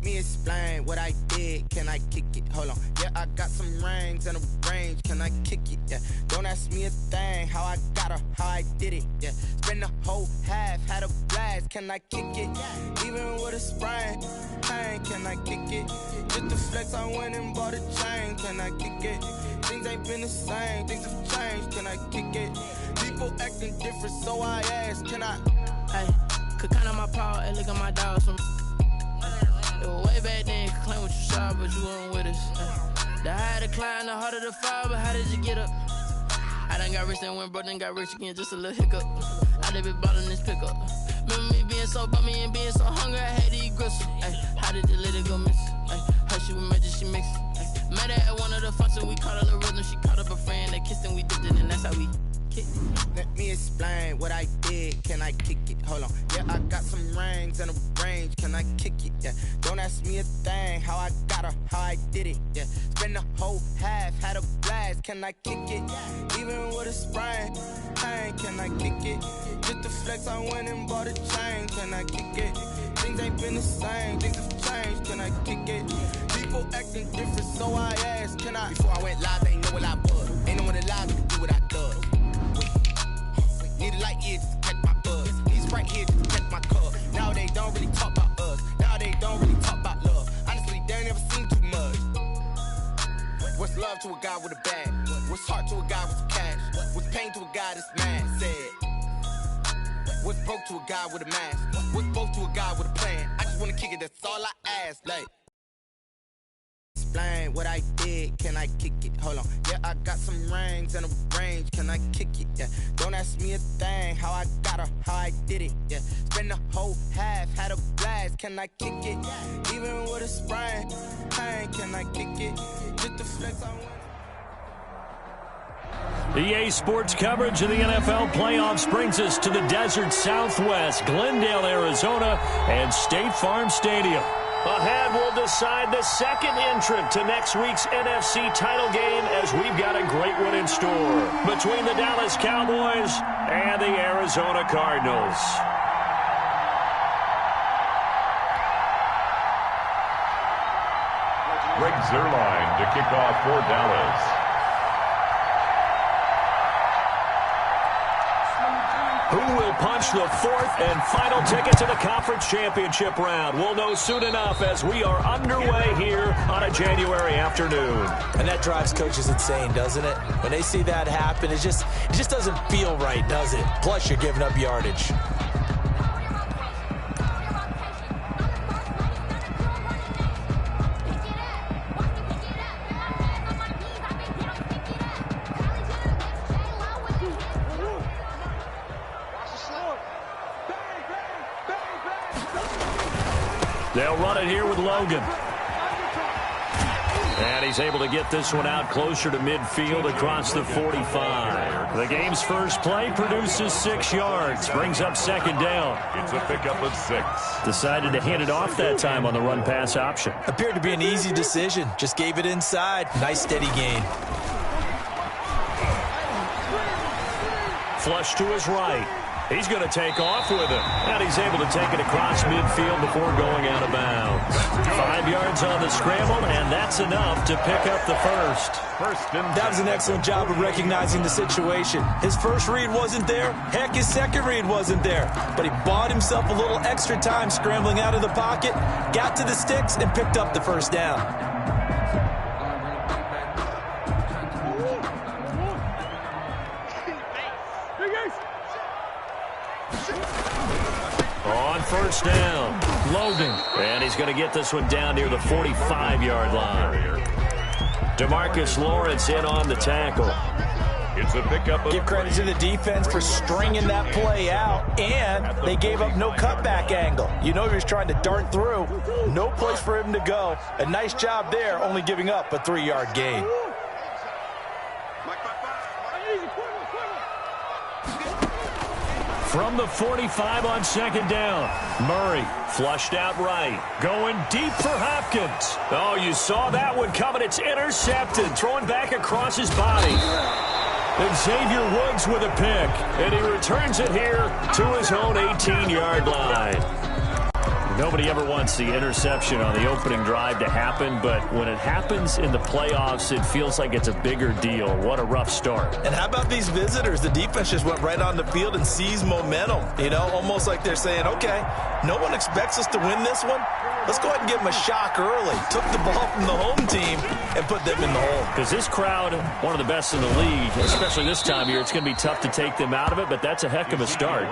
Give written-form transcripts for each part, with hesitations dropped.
me explain what I did. Can I kick it? Hold on. Yeah, I got some rings and a range. Can I kick it? Yeah. Don't ask me a thing. How I got her, how I did it. Yeah. Spend the whole half, had a blast. Can I kick it? Even with a sprain, pain. Can I kick it? Just the flex, I went and bought a chain. Can I kick it? Things ain't been the same. Things have changed. Can I kick it? People acting different, so I ask. Can I? Hey, could count on my power and look at my dogs from. It was way back then, you could claim what you saw, but you weren't with us. The higher the climb, the harder the fall, but how did you get up? I done got rich and went broke, then got rich again, just a little hiccup. I done been ballin' this pickup. Remember me being so bummy and being so hungry, I had to eat gristle. Ay, how did the lady go miss? Ay, how she was magic, she mixed. Met her at one of the functions, we caught her the rhythm, she caught up a friend, they kissed and we dipped it, and that's how we kicked it. Let me explain what I did. Can I kick it? Hold on. Yeah, I got some rings and a range. Can I kick it? Yeah. Don't ask me a thing. How I got her, how I did it. Yeah. Spend the whole half, had a blast. Can I kick it? Even with a sprain, pain. Can I kick it? Just the flex, I went and bought a chain. Can I kick it? Things ain't been the same. Things have changed. Can I kick it? People acting different, so I ask. Can I? Before I went live, they ain't know what I was. Ain't no one alive to do what I does. Need a light ear just to catch my buzz. Need Sprite here just to catch my cup. Now they don't really talk about us. Now they don't really talk about love. Honestly, they ain't never seen too much. What's love to a guy with a bag? What's heart to a guy with some cash? What's pain to a guy that's mad? Said. What's broke to a guy with a mask? What's both to a guy with a plan? I just wanna kick it, that's all I ask. Like, explain what I did. Can I kick it? Hold on. Yeah, I got some rings and a range. Can I kick it? Yeah. Don't ask me a thing. How I got her, how I did it. Yeah. Spend the whole half, had a blast. Can I kick it? Even with a sprain, pain. Can I kick it? Just the flex I want. EA Sports coverage of the NFL playoffs brings us to the desert Southwest, Glendale, Arizona, and State Farm Stadium. Ahead, we'll decide the second entrant to next week's NFC title game as we've got a great one in store between the Dallas Cowboys and the Arizona Cardinals. Greg Zuerlein to kick off for Dallas. Who will punch the fourth and final ticket to the conference championship round? We'll know soon enough as we are underway here on a January afternoon. And that drives coaches insane, doesn't it? When they see that happen, it just doesn't feel right, does it? Plus, you're giving up yardage. They'll run it here with Logan. And he's able to get this one out closer to midfield across the 45. The game's first play produces 6 yards, brings up second down. It's a pickup of 6. Decided to hand it off that time on the run-pass option. Appeared to be an easy decision. Just gave it inside. Nice steady gain. Flush to his right. He's going to take off with it. And he's able to take it across midfield before going out of bounds. 5 yards on the scramble, and that's enough to pick up the first. That was an excellent job of recognizing the situation. His first read wasn't there. Heck, his second read wasn't there. But he bought himself a little extra time scrambling out of the pocket, got to the sticks, and picked up the first down. On first down, Logan. And he's going to get this one down near the 45-yard line. DeMarcus Lawrence in on the tackle. It's a pickup of Give credit to the defense for stringing that play out, and they gave up no cutback angle. You know he was trying to dart through. No place for him to go. A nice job there, only giving up a 3-yard gain. From the 45 on second down, Murray flushed out right, going deep for Hopkins. Oh, you saw that one coming. It's intercepted, throwing back across his body. And Xavier Woods with a pick, and he returns it here to his own 18-yard line. Nobody ever wants the interception on the opening drive to happen, but when it happens in the playoffs, it feels like it's a bigger deal. What a rough start. And how about these visitors? The defense just went right on the field and seized momentum. You know, almost like they're saying, okay, no one expects us to win this one. Let's go ahead and give them a shock early. Took the ball from the home team and put them in the hole. Because this crowd, one of the best in the league, especially this time of year, it's going to be tough to take them out of it, but that's a heck of a start.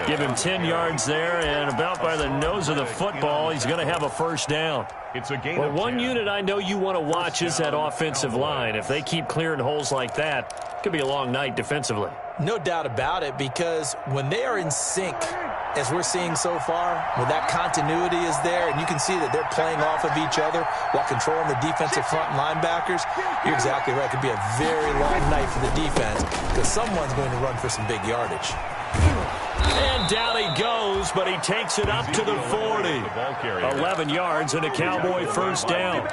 Give him 10 yards there, and about by the nose of the football, he's going to have a first down. It's a game. Well, one unit I know you want to watch is that offensive line. If they keep clearing holes like that, it could be a long night defensively. No doubt about it, because when they are in sync, as we're seeing so far, when that continuity is there, and you can see that they're playing off of each other while controlling the defensive front linebackers, you're exactly right. It could be a very long night for the defense because someone's going to run for some big yardage. And down he goes, but he takes it up to the 40. 11 yards and a Cowboy first down.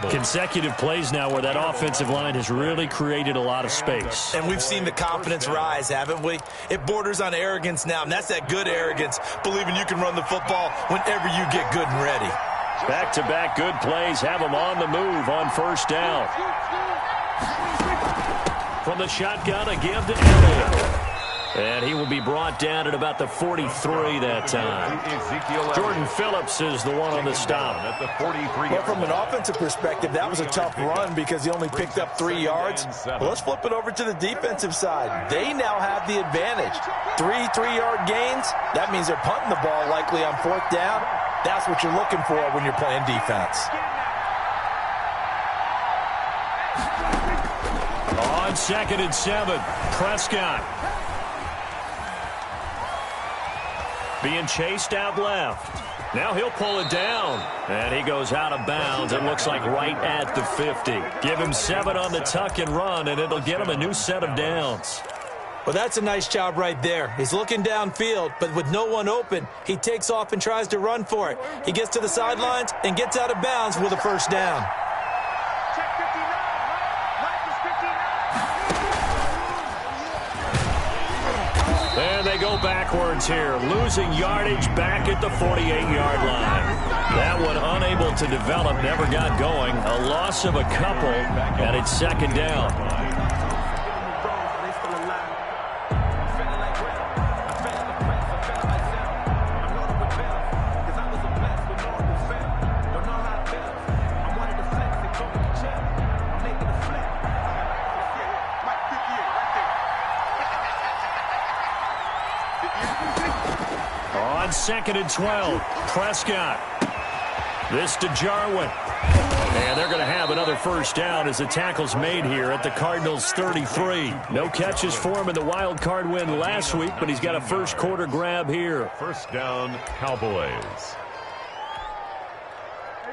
Consecutive plays now where that offensive line has really created a lot of space. And we've seen the confidence rise, haven't we? It borders on arrogance now, and that's that good arrogance, believing you can run the football whenever you get good and ready. Back-to-back good plays have him on the move on first down. From the shotgun, a give to Elliott. And he will be brought down at about the 43 that time. Jordan Phillips is the one on the stop. Well, from an offensive perspective, that was a tough run because he only picked up 3 yards. Well, let's flip it over to the defensive side. They now have the advantage. 3-3-yard gains, that means they're punting the ball likely on fourth down. That's what you're looking for when you're playing defense. On 2nd and 7, Prescott. Being chased out left. Now he'll pull it down. And he goes out of bounds. It looks like right at the 50. Give him 7 on the tuck and run, and it'll get him a new set of downs. Well, that's a nice job right there. He's looking downfield, but with no one open, he takes off and tries to run for it. He gets to the sidelines and gets out of bounds with a first down. And they go backwards here, losing yardage back at the 48-yard line. That one unable to develop, never got going. A loss of a couple, and it's 2nd down. On 2nd and 12, Prescott. This to Jarwin. And they're going to have another first down as the tackle's made here at the Cardinals' 33. No catches for him in the wild card win last week, but he's got a first quarter grab here. First down, Cowboys.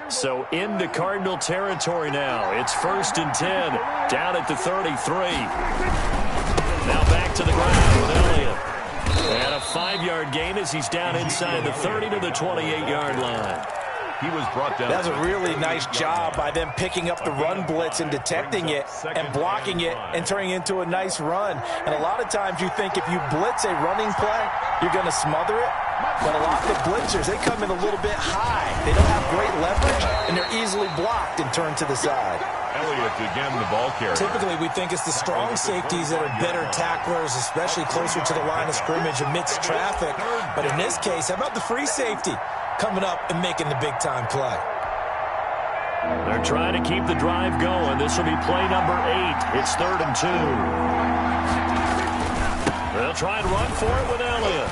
So into Cardinal territory now. It's 1st and 10, down at the 33. Now back to the ground with Elliott. And a 5-yard gain as he's down inside the 30 to the 28-yard line. He was brought down. That's a really nice job by them picking up the run blitz and detecting it and blocking it and turning it into a nice run. And a lot of times you think if you blitz a running play, you're going to smother it. But a lot of the blitzers, they come in a little bit high. They don't have great leverage, and they're easily blocked and turned to the side. Elliott again, the ball carrier. Typically, we think it's the strong safeties that are better tacklers, especially closer to the line of scrimmage amidst traffic. But in this case, how about the free safety coming up and making the big-time play? They're trying to keep the drive going. This will be play number 8. It's 3rd and 2. They'll try and run for it with Elliott.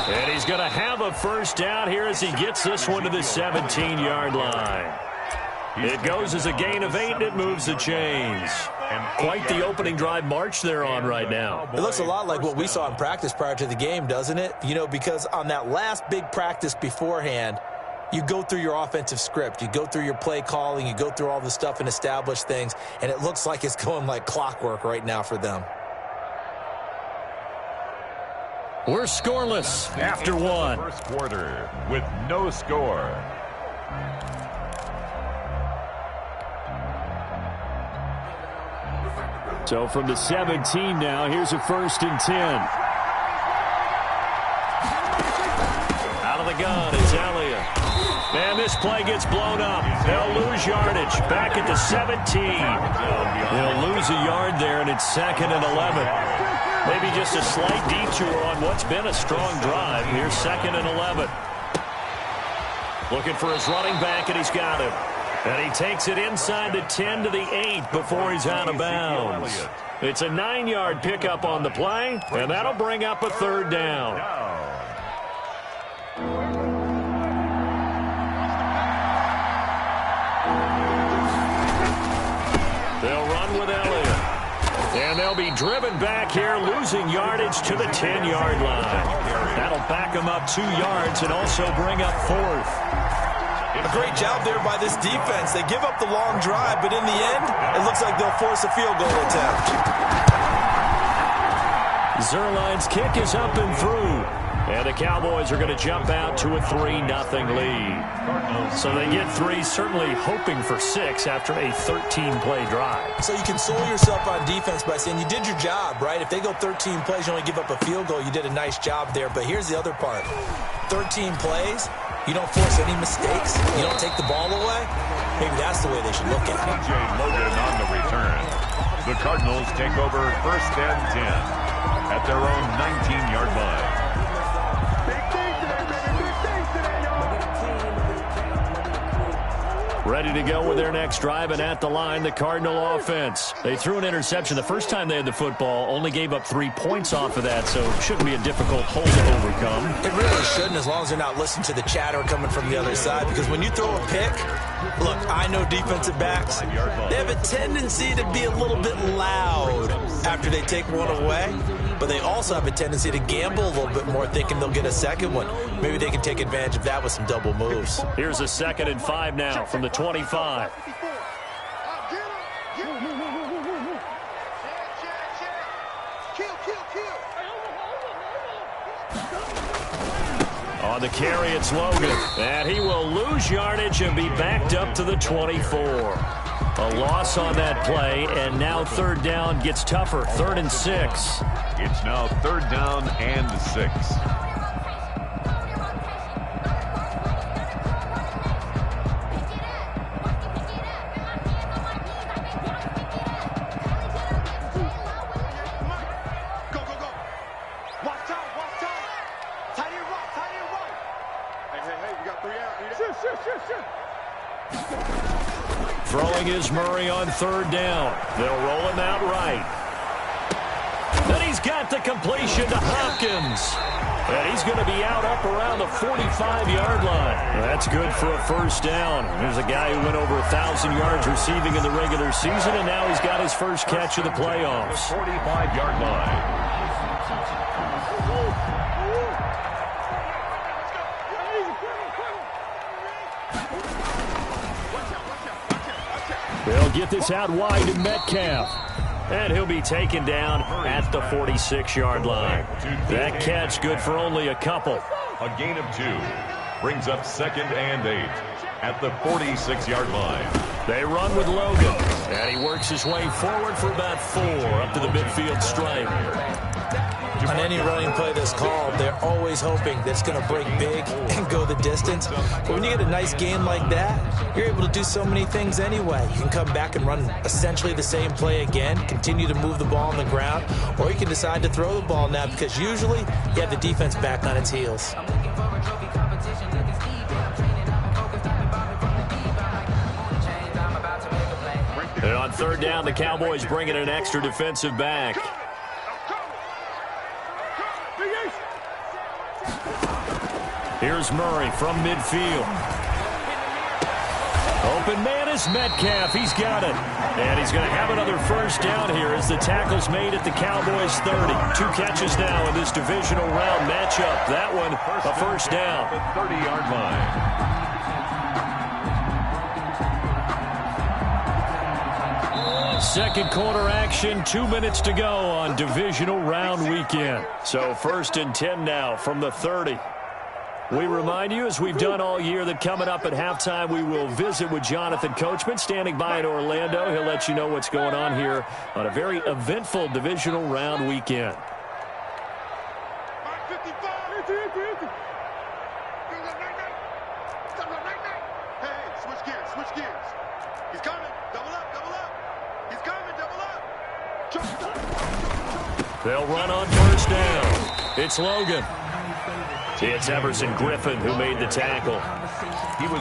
And he's going to have a first down here as he gets this one to the 17-yard line. It goes as a gain of 8, and it moves the chains. Quite the opening drive march they're on right now. It looks a lot like what we saw in practice prior to the game, doesn't it? You know, because on that last big practice beforehand, you go through your offensive script. You go through your play calling. You go through all the stuff and establish things. And it looks like it's going like clockwork right now for them. We're scoreless after one. First quarter with no score. So from the 17 now, here's a 1st and 10. Out of the gun, it's Elliott. And this play gets blown up. They'll lose yardage. Back at the 17. They'll lose a yard there, and it's 2nd and 11. Maybe just a slight detour on what's been a strong drive. Here's 2nd and 11. Looking for his running back, and he's got him. And he takes it inside the 10 to the 8 before he's out of bounds. It's a 9-yard pickup on the play, and that'll bring up a 3rd down. They'll run with Elliott. And they'll be driven back here, losing yardage to the 10-yard line. That'll back them up 2 yards and also bring up 4th. A great job there by this defense. They give up the long drive, but in the end, it looks like they'll force a field goal attempt. Zerline's kick is up and through. And the Cowboys are going to jump out to a 3-0 lead. So they get 3, certainly hoping for 6 after a 13-play drive. So you console yourself on defense by saying you did your job, right? If they go 13 plays, you only give up a field goal, you did a nice job there. But here's the other part. 13 plays, you don't force any mistakes, you don't take the ball away. Maybe that's the way they should look at it. TJ Logan on the return. The Cardinals take over 1st and 10 at their own 19-yard line. Ready to go with their next drive, and at the line, the Cardinal offense. They threw an interception the first time they had the football, only gave up 3 points off of that, so it shouldn't be a difficult hole to overcome. It really shouldn't, as long as they're not listening to the chatter coming from the other side, because when you throw a pick, look, I know defensive backs, they have a tendency to be a little bit loud after they take one away, but they also have a tendency to gamble a little bit more, thinking they'll get a second one. Maybe they can take advantage of that with some double moves. Here's a 2nd and 5 now from the 25. On the carry, it's Logan. And he will lose yardage and be backed up to the 24. A loss on that play, and now 3rd down gets tougher. 3rd and 6. It's now 3rd down and 6. Throwing is Murray on 3rd down. They'll roll him out right. Then he's got the completion to Hopkins. And he's going to be out up around the 45-yard line. That's good for a 1st down. There's a guy who went over 1,000 yards receiving in the regular season, and now he's got his first catch of the playoffs. 45-yard line. They'll get this out wide to Metcalf. And he'll be taken down at the 46-yard line. That catch good for only a couple. A gain of 2. Brings up 2nd and 8 at the 46-yard line. They run with Logan. And he works his way forward for about 4 up to the midfield stripe. On any running play that's called, they're always hoping that it's going to break big and go the distance. But when you get a nice game like that, you're able to do so many things anyway. You can come back and run essentially the same play again, continue to move the ball on the ground, or you can decide to throw the ball now because usually you have the defense back on its heels. And on 3rd down, the Cowboys bring in an extra defensive back. Here's Murray from midfield. Open man is Metcalf. He's got it. And he's going to have another 1st down here as the tackle's made at the Cowboys' 30. 2 catches now in this divisional round matchup. That one, a 1st down. The 30-yard line. Second quarter action, 2 minutes to go on divisional round weekend. So 1st and 10 now from the 30. We remind you, as we've done all year, that coming up at halftime, we will visit with Jonathan Coachman, standing by in Orlando. He'll let you know what's going on here on a very eventful divisional round weekend. switch gears. He's coming. Double up, double up. He's coming, double up. They'll run on first down. It's Logan. It's Everson Griffin who made the tackle.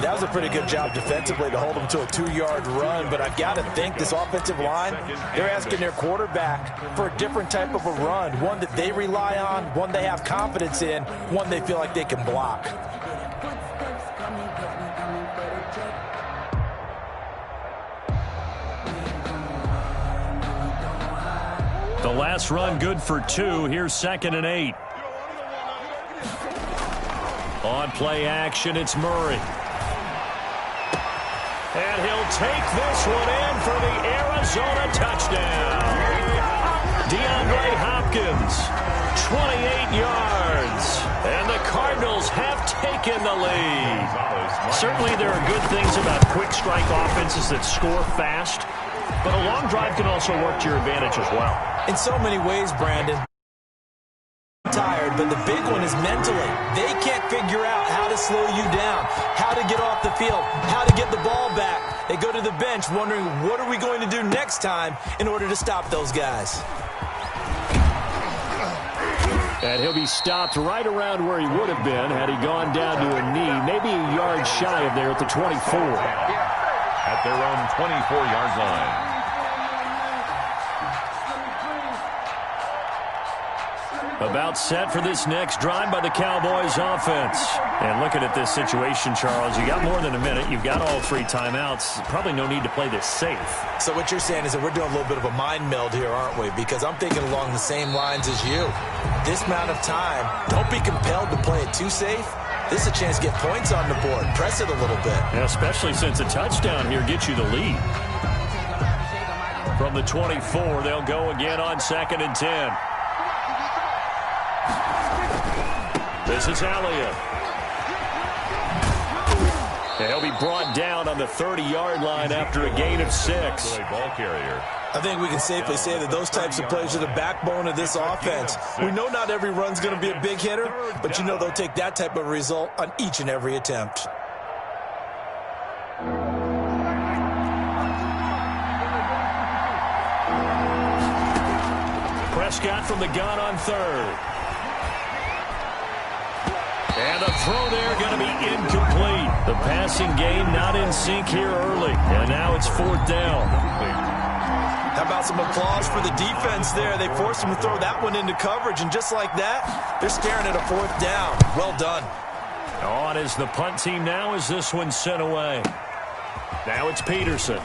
That was a pretty good job defensively to hold him to a 2-yard run, but I've got to think this offensive line, they're asking their quarterback for a different type of a run, one that they rely on, one they have confidence in, one they feel like they can block. The last run good for 2. Here's 2nd and 8. On play action, it's Murray. And he'll take this one in for the Arizona touchdown. DeAndre Hopkins, 28 yards. And the Cardinals have taken the lead. Certainly there are good things about quick strike offenses that score fast, but a long drive can also work to your advantage as well. In so many ways, Brandon. Tired, but the big one is mentally. They can't figure out how to slow you down, how to get off the field, how to get the ball back. They go to the bench wondering, what are we going to do next time in order to stop those guys? And he'll be stopped right around where he would have been had he gone down to a knee, maybe a yard shy of there at the 24. At their own 24-yard line. About set for this next drive by the Cowboys offense. And looking at this situation, Charles, you got more than a minute. You've got all 3 timeouts. Probably no need to play this safe. So what you're saying is that we're doing a little bit of a mind meld here, aren't we? Because I'm thinking along the same lines as you. This amount of time, don't be compelled to play it too safe. This is a chance to get points on the board. Press it a little bit. Yeah, especially since a touchdown here gets you the lead. From the 24, they'll go again on 2nd and 10. This is Elliott. And he'll be brought down on the 30-yard line after a gain of 6. Ball carrier. I think we can safely say that those types of plays are the backbone of this offense. We know not every run's going to be a big hitter, but you know they'll take that type of result on each and every attempt. Prescott from the gun on 3rd. And the throw there going to be incomplete. The passing game not in sync here early. And now it's 4th down. How about some applause for the defense there? They forced him to throw that one into coverage, and just like that, they're staring at a 4th down. Well done. On is the punt team now as this one's sent away. Now it's Peterson.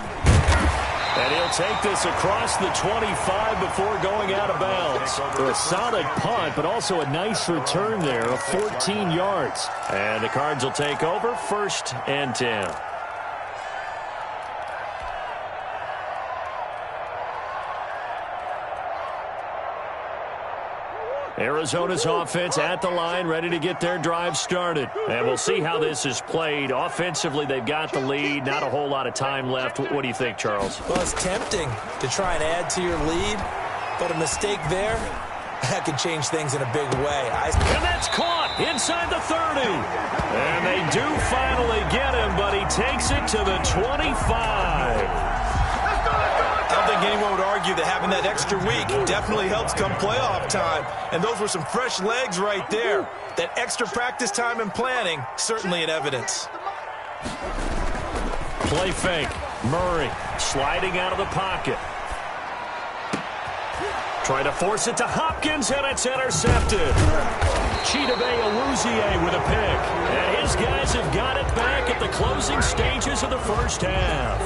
And he'll take this across the 25 before going out of bounds. A solid punt, but also a nice return there of 14 yards. And the Cards will take over 1st and 10. Arizona's offense at the line, ready to get their drive started. And we'll see how this is played. Offensively, they've got the lead. Not a whole lot of time left. What do you think, Charles? Well, it's tempting to try and add to your lead, but a mistake there, that can change things in a big way. And that's caught inside the 30. And they do finally get him, but he takes it to the 25. I don't think anyone would argue that having that extra week definitely helps come playoff time. And those were some fresh legs right there. That extra practice time and planning, certainly in evidence. Play fake. Murray sliding out of the pocket. Trying to force it to Hopkins, and it's intercepted. Chidobe Awuzie with a pick. And his guys have got it back at the closing stages of the first half.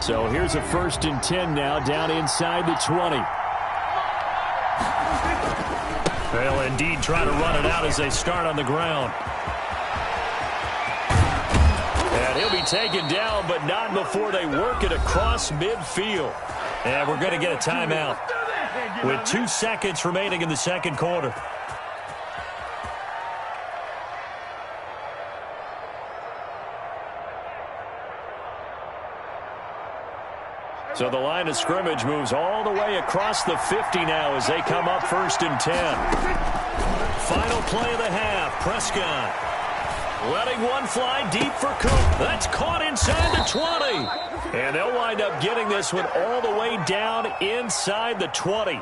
So here's a 1st and 10 now, down inside the 20. They'll indeed try to run it out as they start on the ground. And he'll be taken down, but not before they work it across midfield. And we're going to get a timeout with 2 seconds remaining in the 2nd quarter. So the line of scrimmage moves all the way across the 50 now as they come up 1st and 10. Final play of the half. Prescott. Letting one fly deep for Coop. That's caught inside the 20. And they'll wind up getting this one all the way down inside the 20.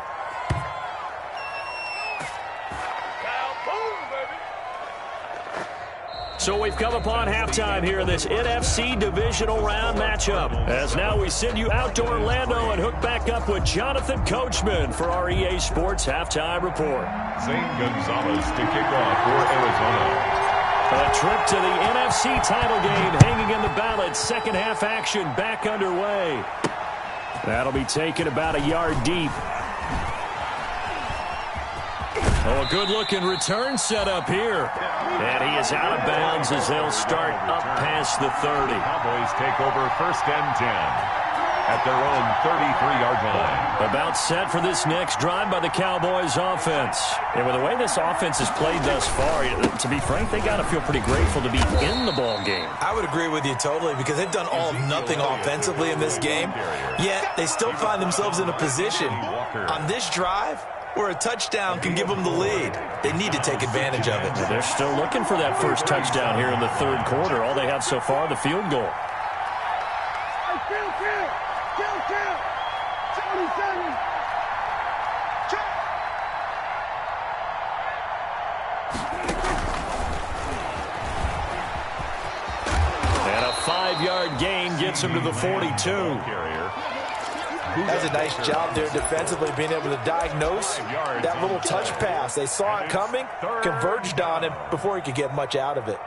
So we've come upon halftime here in this NFC divisional round matchup. As now we send you out to Orlando and hook back up with Jonathan Coachman for our EA Sports Halftime Report. Zane Gonzalez to kick off for Arizona. A trip to the NFC title game hanging in the balance. Second half action back underway. That'll be taken about a yard deep. Oh, a good-looking return set up here. And he is out of bounds as they'll start up past the 30. Cowboys take over 1st and 10 at their own 33-yard line. About set for this next drive by the Cowboys offense. And with the way this offense has played thus far, to be frank, they got to feel pretty grateful to be in the ball game. I would agree with you totally because they've done all of nothing offensively in this game, yet they still find themselves in a position on this drive where a touchdown can give them the lead. They need to take advantage of it. They're still looking for that first touchdown here in the third quarter. All they have so far, the field goal. And a 5-yard gain gets him to the 42. That's a nice job there defensively, being able to diagnose that little touch pass. They saw it coming, converged on him before he could get much out of it.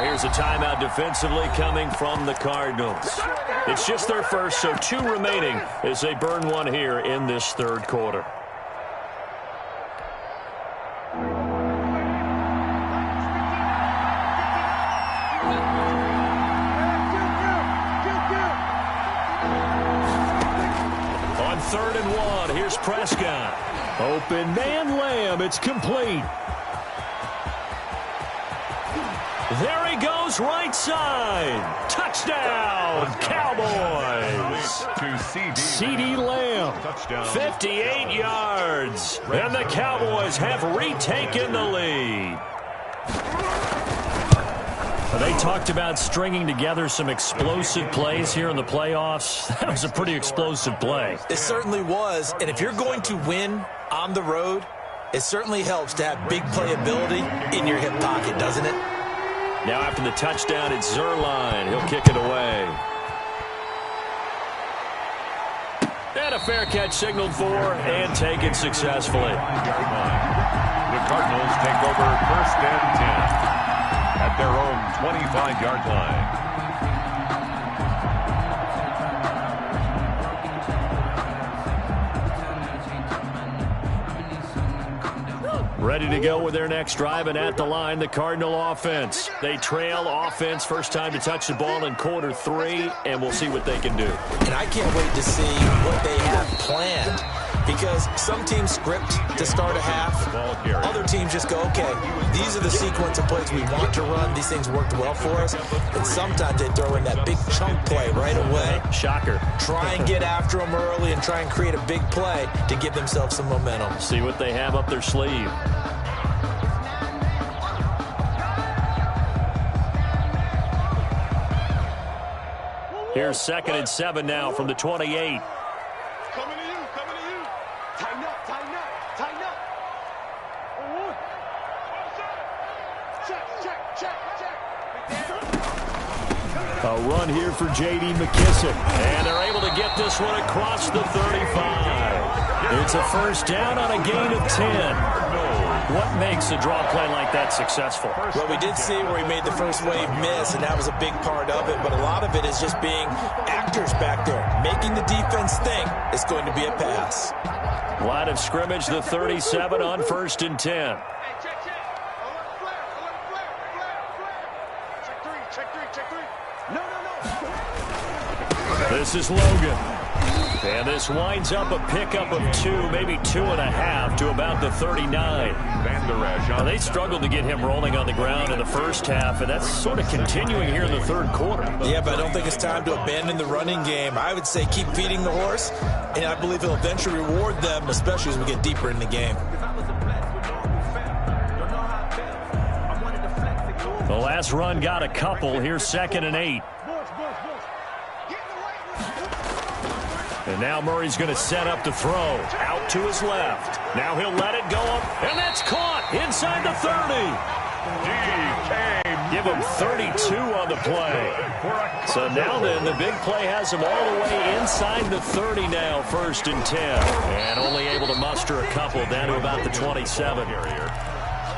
Here's a timeout defensively coming from the Cardinals. It's just their first, so 2 remaining as they burn one here in this third quarter. On 3rd and 1, here's Prescott. Open man Lamb, it's complete. There he goes, right side. Touchdown, Cowboys. To CD Lamb, 58 yards. And the Cowboys have retaken the lead. They talked about stringing together some explosive plays here in the playoffs. That was a pretty explosive play. It certainly was. And if you're going to win on the road, it certainly helps to have big playability in your hip pocket, doesn't it? Now after the touchdown, it's Zerline. He'll kick it away. And a fair catch signaled for and taken successfully. The Cardinals take over 1st and 10 at their own 25-yard line. Ready to go with their next drive, and at the line, the Cardinal offense. They trail offense, first time to touch the ball in quarter 3, and we'll see what they can do. And I can't wait to see what they have planned, because some teams script to start a half. Other teams just go, okay, these are the sequence of plays we want to run. These things worked well for us. And sometimes they throw in that big chunk play right away. Shocker. Try and get after them early and try and create a big play to give themselves some momentum. See what they have up their sleeve. Here's 2nd and 7 now from the 28. Coming to you, coming to you. Tighten up, tighten up, tighten up. Forward. Check. A run here for J.D. McKissick. And they're able to get this one across the 35. It's a first down on a gain of 10. What makes a draw play like that successful? Well, we did see where he made the first wave miss, and that was a big part of it. But a lot of it is just being actors back there, making the defense think it's going to be a pass. Line of scrimmage, the 37 on 1st and 10. Hey, check. Check 3. This is Logan. And this winds up a pickup of 2, maybe 2.5 to about the 39. Now, they struggled to get him rolling on the ground in the first half, and that's sort of continuing here in the third quarter. Yeah, but I don't think it's time to abandon the running game. I would say keep feeding the horse, and I believe he'll eventually reward them, especially as we get deeper in the game. The last run got a couple. Here's 2nd and 8. And now Murray's going to set up to throw. Out to his left. Now he'll let it go up. And that's caught inside the 30. Give him 32 on the play. So now then, the big play has him all the way inside the 30 now, 1st and 10. And only able to muster a couple down to about the 27.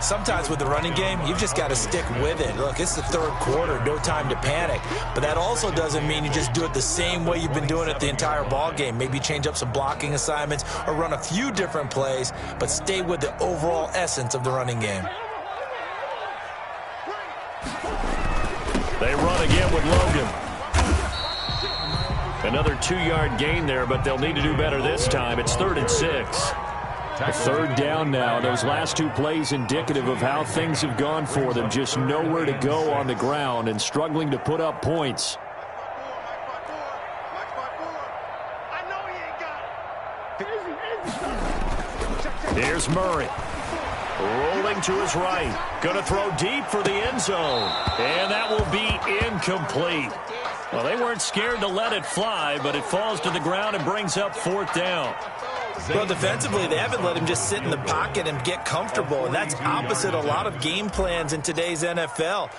Sometimes with the running game, you've just got to stick with it. Look, it's the third quarter, no time to panic. But that also doesn't mean you just do it the same way you've been doing it the entire ball game. Maybe change up some blocking assignments or run a few different plays, but stay with the overall essence of the running game. They run again with Logan. Another 2-yard gain there, but they'll need to do better this time. It's 3rd and 6. A 3rd down now. Those last 2 plays indicative of how things have gone for them. Just nowhere to go on the ground and struggling to put up points. Here's Murray. Rolling to his right. Going to throw deep for the end zone. And that will be incomplete. Well, they weren't scared to let it fly, but it falls to the ground and brings up 4th down. Well, defensively, they haven't let him just sit in the pocket and get comfortable, and that's opposite a lot of game plans in today's NFL.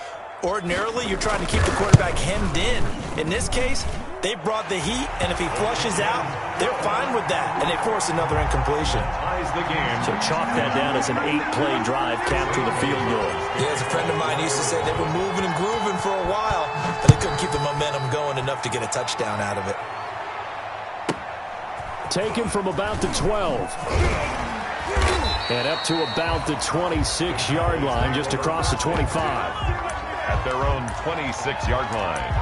Ordinarily, you're trying to keep the quarterback hemmed in. In this case, they brought the heat, and if he flushes out, they're fine with that, and they force another incompletion. So chalk that down as an 8-play drive, capped with a field goal. Yeah, as a friend of mine used to say, they were moving and grooving for a while, but they couldn't keep the momentum going enough to get a touchdown out of it. Taken from about the 12. And up to about the 26-yard line, just across the 25. At their own 26-yard line.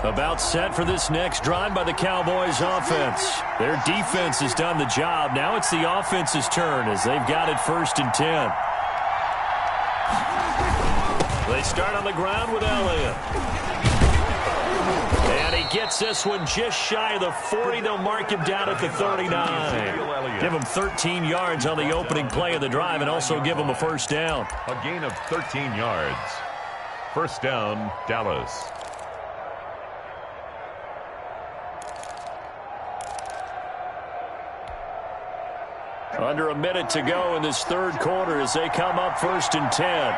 About set for this next drive by the Cowboys offense. Their defense has done the job. Now it's the offense's turn as they've got it 1st and 10. They start on the ground with Elliott. And he gets this one just shy of the 40. They'll mark him down at the 39. Give him 13 yards on the opening play of the drive and also give him a 1st down. A gain of 13 yards. 1st down, Dallas. Under a minute to go in this 3rd quarter as they come up 1st and 10.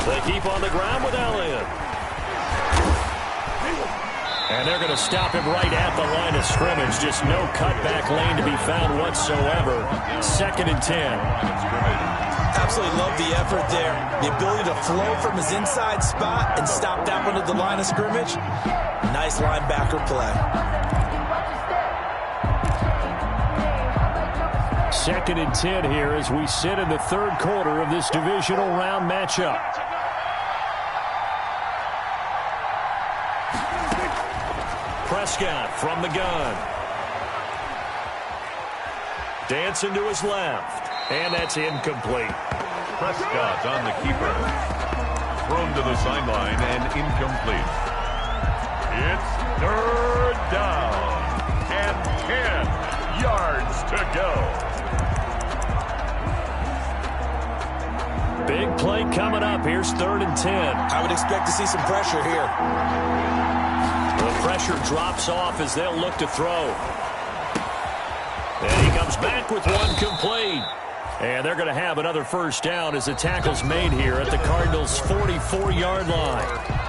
They keep on the ground with Elliott. And they're going to stop him right at the line of scrimmage. Just no cutback lane to be found whatsoever. 2nd and 10. Absolutely love the effort there. The ability to flow from his inside spot and stop that one at the line of scrimmage. Nice linebacker play. 2nd and 10 here as we sit in the 3rd quarter of this divisional round matchup. Prescott from the gun. Dancing to his left. And that's incomplete. Prescott on the keeper. Thrown to the sideline and incomplete. It's 3rd down and 10 yards to go. Big play coming up. Here's 3rd and 10. I would expect to see some pressure here. The pressure drops off as they'll look to throw. And he comes back with one complete. And they're going to have another 1st down as the tackle's made here at the Cardinals' 44-yard line.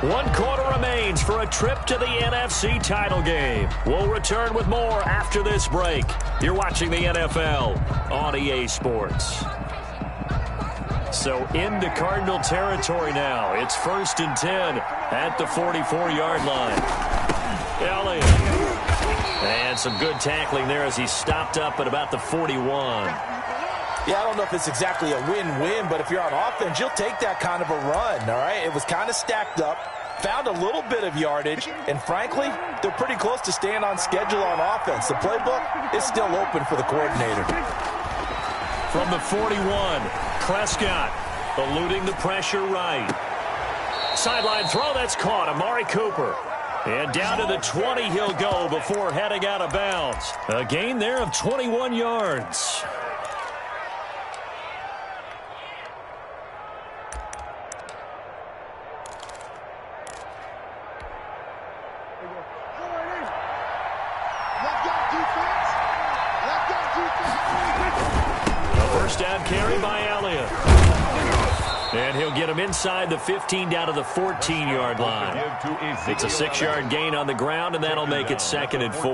1 quarter remains for a trip to the NFC title game. We'll return with more after this break. You're watching the NFL on EA Sports. So into Cardinal territory now. It's 1st and 10 at the 44-yard line. Elliott. And And some good tackling there as he stopped up at about the 41. Yeah, I don't know if it's exactly a win-win, but if you're on offense, you'll take that kind of a run, all right? It was kind of stacked up, found a little bit of yardage, and frankly, they're pretty close to staying on schedule on offense. The playbook is still open for the coordinator. From the 41, Prescott eluding the pressure right. Sideline throw, that's caught. Amari Cooper. And down to the 20 he'll go before heading out of bounds. A gain there of 21 yards. A first down carry by Elliott. And he'll get him inside the 15 down to the 14-yard line. It's a 6-yard gain on the ground, and that'll make it 2nd and 4.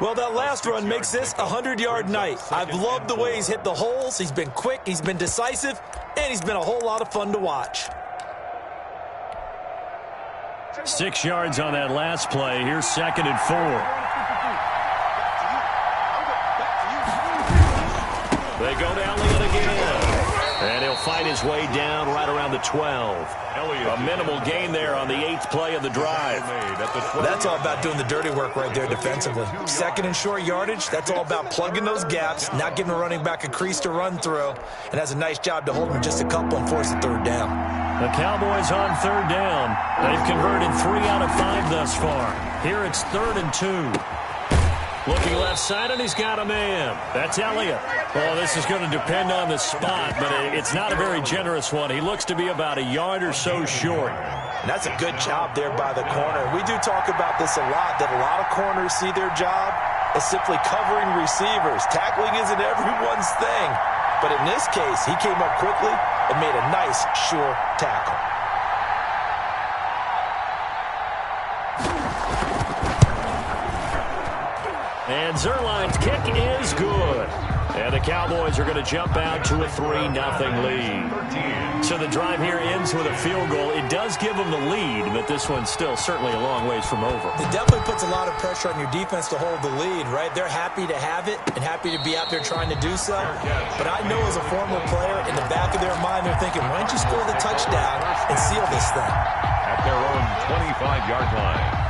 Well, that last run makes this a 100-yard night. I've loved the way he's hit the holes. He's been quick, he's been decisive, and he's been a whole lot of fun to watch. 6 yards on that last play. Here's 2nd and 4. They go to Elliott again. And he'll fight his way down right around the 12. A minimal gain there on the 8th play of the drive. That's all about doing the dirty work right there defensively. 2nd and short yardage, that's all about plugging those gaps, not giving a running back a crease to run through, and has a nice job to hold him just a couple and force a 3rd down. The Cowboys on 3rd down. They've converted 3 out of 5 thus far. Here it's 3rd and 2. Looking left side, and he's got a man. That's Elliott. Well, this is going to depend on the spot, but it's not a very generous one. He looks to be about a yard or so short. And that's a good job there by the corner. We do talk about this a lot, that a lot of corners see their job as simply covering receivers. Tackling isn't everyone's thing. But in this case, he came up quickly and made a nice, sure tackle. And Zerline's kick is good. And the Cowboys are going to jump out to a 3-0 lead. So the drive here ends with a field goal. It does give them the lead, but this one's still certainly a long ways from over. It definitely puts a lot of pressure on your defense to hold the lead, right? They're happy to have it and happy to be out there trying to do so. But I know as a former player, in the back of their mind, they're thinking, why don't you score the touchdown and seal this thing? At their own 25-yard line.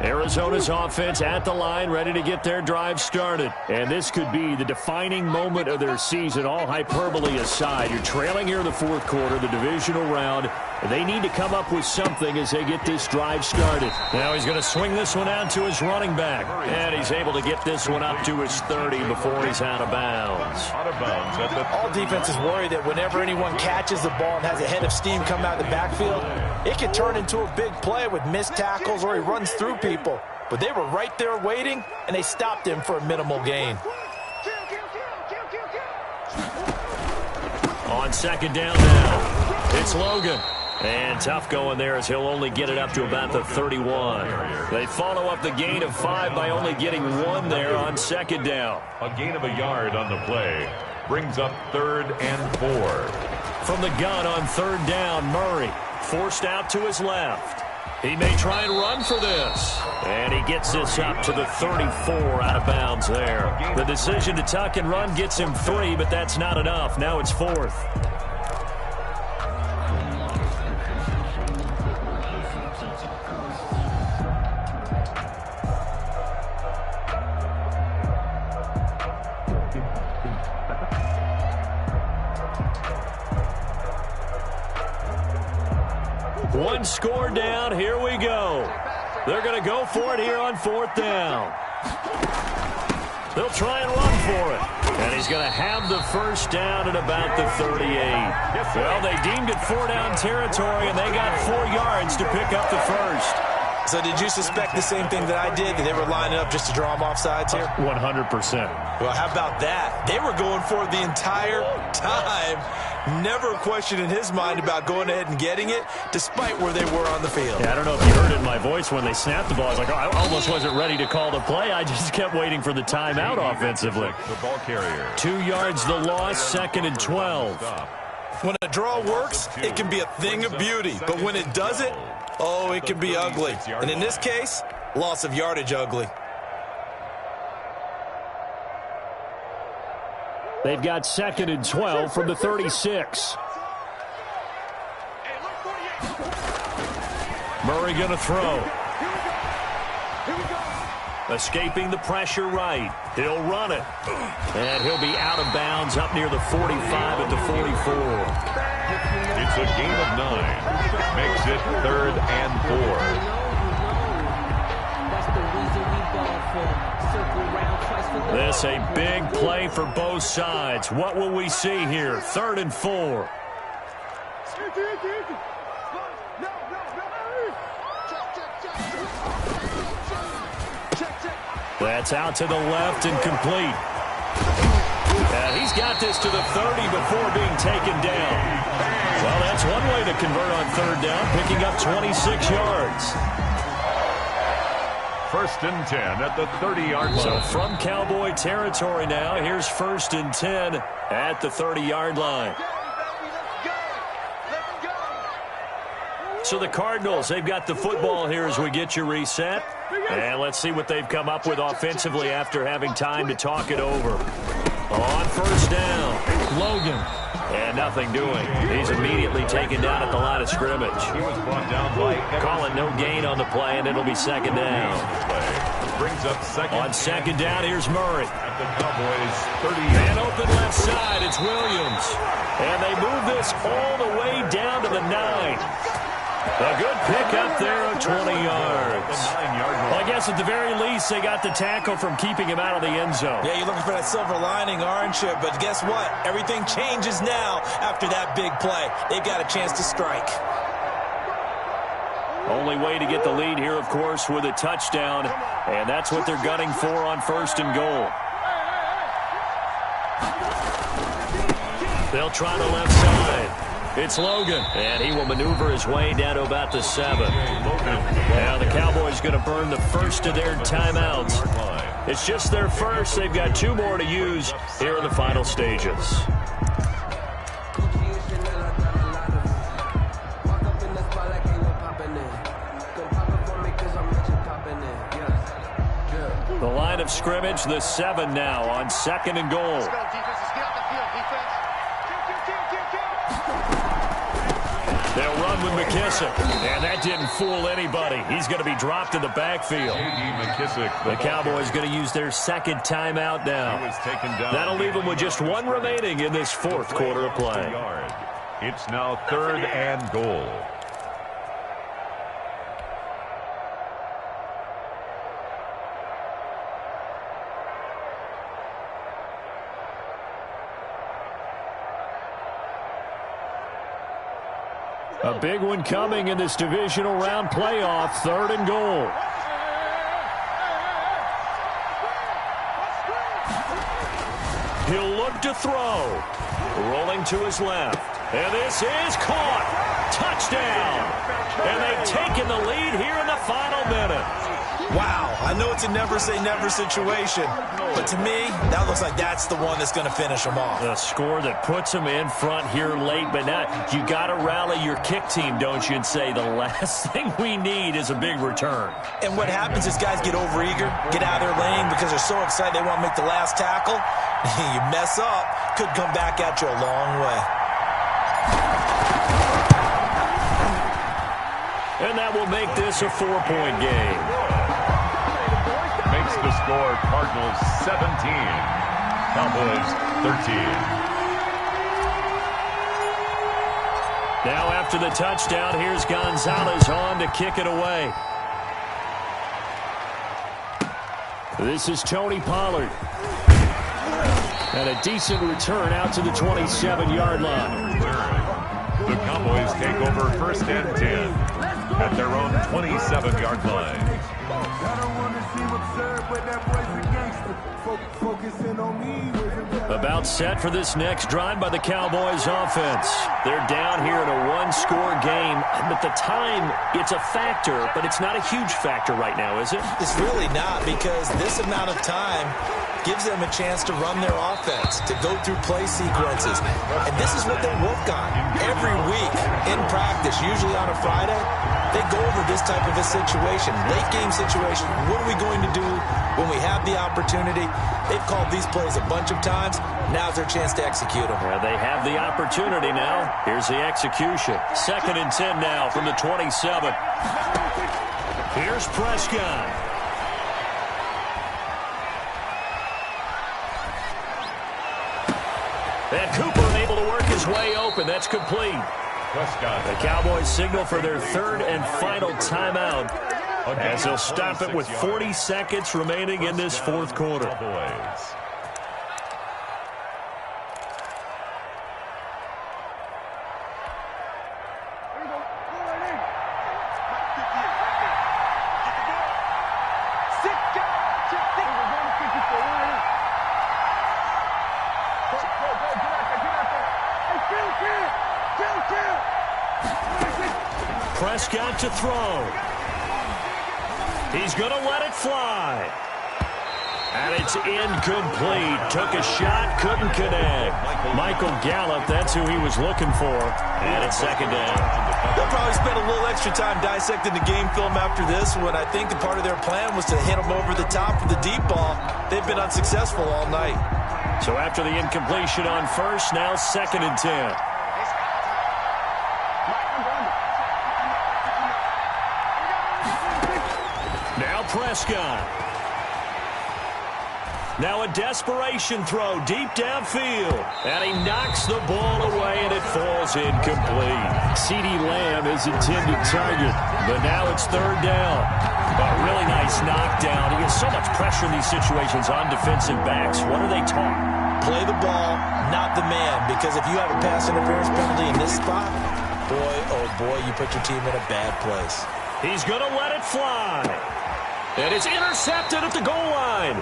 Arizona's offense at the line, ready to get their drive started. And this could be the defining moment of their season, all hyperbole aside. You're trailing here in the 4th quarter, the divisional round. They need to come up with something as they get this drive started. Now he's going to swing this one out to his running back. And he's able to get this one up to his 30 before he's out of bounds. All defenses worry that whenever anyone catches the ball and has a head of steam come out of the backfield, it can turn into a big play with missed tackles or he runs through people. But they were right there waiting, and they stopped him for a minimal gain. On 2nd down now, it's Logan. And tough going there as he'll only get it up to about the 31. They follow up the gain of 5 by only getting 1 there on 2nd down. A gain of a yard on the play brings up 3rd and 4. From the gun on 3rd down, Murray forced out to his left. He may try and run for this. And he gets this up to the 34 out of bounds there. The decision to tuck and run gets him 3, but that's not enough. Now it's 4th. One score down. Here we go. They're going to go for it here on 4th down. They'll try and run for it. And he's going to have the first down at about the 38. Well, they deemed it 4-down territory, and they got 4 yards to pick up the first. So did you suspect the same thing that I did, that they were lining up just to draw them off sides here? 100%. Well, how about that? They were going for it the entire time. Never a question in his mind about going ahead and getting it, despite where they were on the field. Yeah, I don't know if you heard it in my voice when they snapped the ball. I was like, oh, I almost wasn't ready to call the play. I just kept waiting for the timeout offensively. The ball carrier. 2 yards the loss, 2nd and 12. When a draw works, it can be a thing of beauty. But when it doesn't, oh, it can be ugly. And in this case, loss of yardage ugly. They've got 2nd and 12 from the 36. Murray going to throw. Escaping the pressure right. He'll run it. And he'll be out of bounds up near the 45 at the 44. It's a gain of 9. Makes it 3rd and 4. This a big play for both sides. What will we see here? 3rd and 4. That's out to the left and complete. And he's got this to the 30 before being taken down. Well, that's one way to convert on 3rd down, picking up 26 yards. 1st and 10 at the 30-yard line. So from Cowboy territory now, here's 1st and 10 at the 30-yard line. So the Cardinals, they've got the football here as we get you reset. And let's see what they've come up with offensively after having time to talk it over. On 1st down, Logan. And nothing doing. He's immediately taken down at the line of scrimmage. He was brought down by calling no gain on the play, and it'll be 2nd down. Brings up 2nd. On 2nd down, here's Murray. At the Cowboys 30. And open left side, it's Williams. And they move this all the way down to the 9. A good pick up there of 20 yards. Well, I guess at the very least, they got the tackle from keeping him out of the end zone. Yeah, you're looking for that silver lining, aren't you? But guess what? Everything changes now after that big play. They've got a chance to strike. Only way to get the lead here, of course, with a touchdown. And that's what they're gunning for on 1st and goal. They'll try the left side. It's Logan, and he will maneuver his way down to about the 7. Now the Cowboys going to burn the first of their timeouts. It's just their first. They've got 2 more to use here in the final stages. The line of scrimmage, the 7 now on 2nd and goal. They'll run with McKissick, and that didn't fool anybody. He's going to be dropped in the backfield. The Cowboys going to use their 2nd timeout now. That'll leave them with just 1 remaining in this 4th quarter of play. It's now 3rd and goal. A big one coming in this divisional round playoff, 3rd and goal. He'll look to throw. Rolling to his left. And this is caught. Touchdown. And they've taken the lead here in the final minute. Wow, I know it's a never-say-never situation, but to me, that looks like that's the one that's going to finish them off. A score that puts them in front here late, but now you got to rally your kick team, don't you, and say the last thing we need is a big return. And what happens is guys get overeager, get out of their lane because they're so excited they want to make the last tackle. You mess up, could come back at you a long way. And that will make this a 4-point game. Makes the score Cardinals 17, Cowboys 13. Now after the touchdown, here's Gonzalez on to kick it away. This is Tony Pollard. And a decent return out to the 27-yard line. The Cowboys take over 1st and 10 at their own 27-yard line. I don't want to see what's served, but that boy's a gangster. About set for this next drive by the Cowboys offense. They're down here in a one-score game. At the time, it's a factor, but it's not a huge factor right now, is it? It's really not, because this amount of time gives them a chance to run their offense, to go through play sequences. And this is what they work on every week in practice, usually on a Friday. They go over this type of a situation, late game situation. What are we going to do when we have the opportunity? They've called these plays a bunch of times. Now's their chance to execute them. Yeah, they have the opportunity now. Here's the execution. 2nd and 10 now from the 27. Here's Prescott. And Cooper able to work his way open. That's complete. Prescott. The Cowboys signal for their 3rd and final timeout as they'll stop it with 40 seconds remaining in this 4th quarter. Prescott to throw. He's going to let it fly. And it's incomplete. Took a shot, couldn't connect. Michael Gallup, that's who he was looking for. And it's 2nd down. They'll probably spend a little extra time dissecting the game film after this, when I think the part of their plan was to hit them over the top with the deep ball. They've been unsuccessful all night. So after the incompletion on first, now 2nd and 10. Now Prescott. Now a desperation throw deep downfield. And he knocks the ball away, and it falls incomplete. CeeDee Lamb is intended target, but now it's 3rd down. A really nice knockdown. He gets so much pressure in these situations on defensive backs. What are they taught? Play the ball, not the man, because if you have a pass interference penalty in this spot, boy, oh boy, you put your team in a bad place. He's going to let it fly. And it's intercepted at the goal line.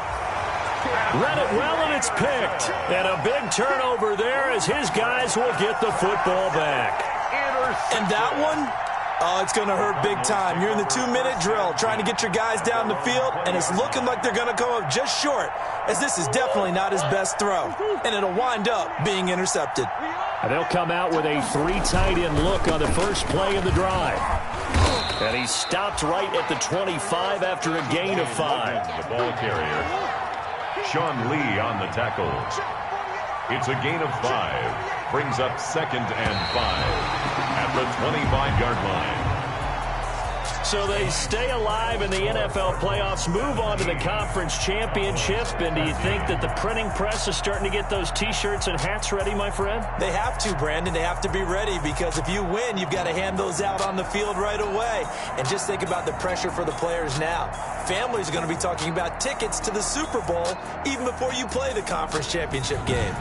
Read it well, and it's picked. And a big turnover there as his guys will get the football back. And that one, oh, it's going to hurt big time. You're in the 2-minute drill trying to get your guys down the field, and it's looking like they're going to come up just short, as this is definitely not his best throw. And it'll wind up being intercepted. And they'll come out with a 3 tight end look on the first play of the drive. And he stopped right at the 25 after a gain of 5. The ball carrier. Sean Lee on the tackle. It's a gain of 5. Brings up 2nd and 5 at the 25-yard line. So they stay alive in the NFL playoffs, move on to the conference championship. And do you think that the printing press is starting to get those T-shirts and hats ready, my friend? They have to, Brandon. They have to be ready, because if you win, you've got to hand those out on the field right away. And just think about the pressure for the players now. Families are going to be talking about tickets to the Super Bowl even before you play the conference championship game.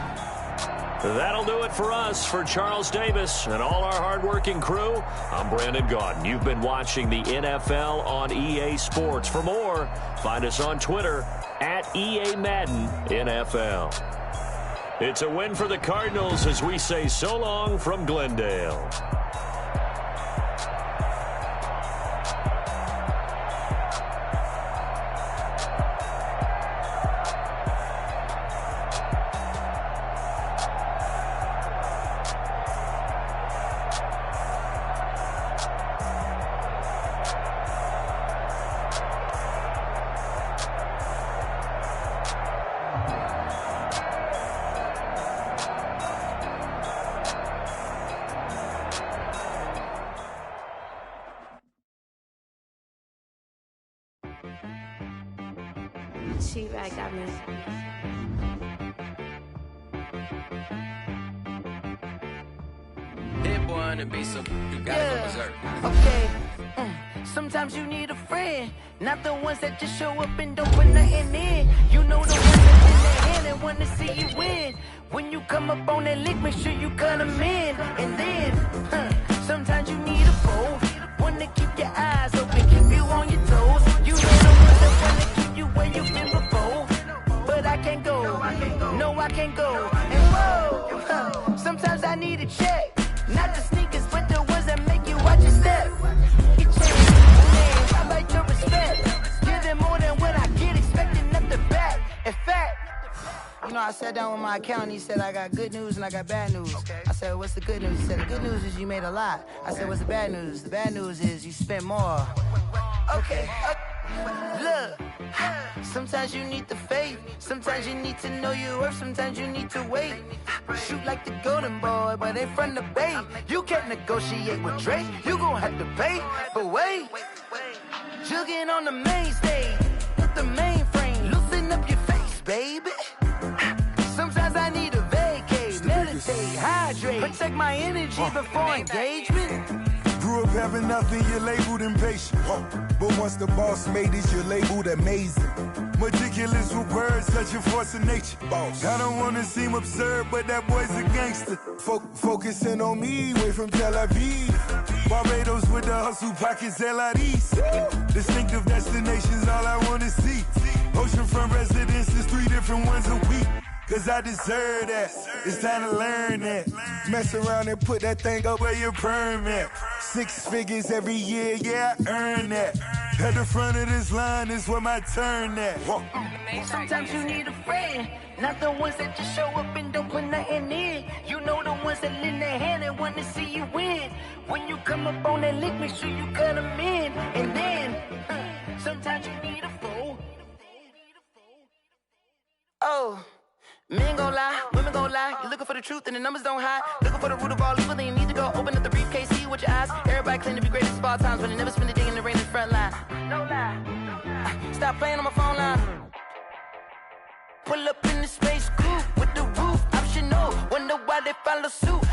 That'll do it for us. For Charles Davis and all our hardworking crew, I'm Brandon Gaudin. You've been watching the NFL on EA Sports. For more, find us on Twitter at EA Madden NFL. It's a win for the Cardinals as we say so long from Glendale. She-Rag got me. Hit one and be so you gotta go berserk. Okay. Sometimes you need a friend, not the ones that just show up and don't put nothing in. You know the ones that in their hand and want to see you win. When you come up on that lick, make sure you cut them in. And then, sometimes you need a foe, one to keep your eyes open, keep you on your toes. You know the ones that want to keep you where you've been before. But I I can't go. And whoa, sometimes I need a check. Not the sneakers, but the ones that make you watch your step. You change, man, I like your respect. Give them more than what I get, expecting nothing back. In fact, you know, I sat down with my accountant. He said, I got good news and I got bad news. Okay. I said, what's the good news? He said, the good news is you made a lot. I said, what's the bad news? The bad news is you spent more. Okay. Look, sometimes you need the faith. Sometimes you need to know your worth. Sometimes you need to wait. Shoot like the golden boy, but they from the bay. You can't negotiate with Drake. You gon' have to pay. But wait, jugging on the main stage with the mainframe. Loosen up your face, baby. Sometimes I need a vacate, meditate, hydrate, protect my energy before engagement. Grew up having nothing, you're labeled impatient. But once the boss made it, you're labeled amazing. Meticulous with words, such a force of nature. Boss. I don't wanna seem absurd, but that boy's a gangster. Focusing on me, way from Tel Aviv. Barbados with the hustle pockets, LIDs. Distinctive destinations, all I wanna see. Oceanfront residences, 3 different ones a week. Cause I deserve that, it's time to learn that. Mess around and put that thing up where your permit. 6 figures every year, yeah, I earn that. At the front of this line is where my turn at. Sometimes you need a friend, not the ones that just show up and don't put nothing in. You know the ones that lend their hand and want to see you win. When you come up on that lick, make sure you cut them in. And then, sometimes you need a fool. Oh. Men gon' lie, women gon' lie. You're looking for the truth and the numbers don't hide. Looking for the root of all evil, then you need to go open up the briefcase, see with your eyes. Everybody claim to be greatest of all times, but they never spend a day in the rain in the front line. No lie. Stop playing on my phone line. Pull up in the space coupe with the roof optional. Wonder why they follow suit.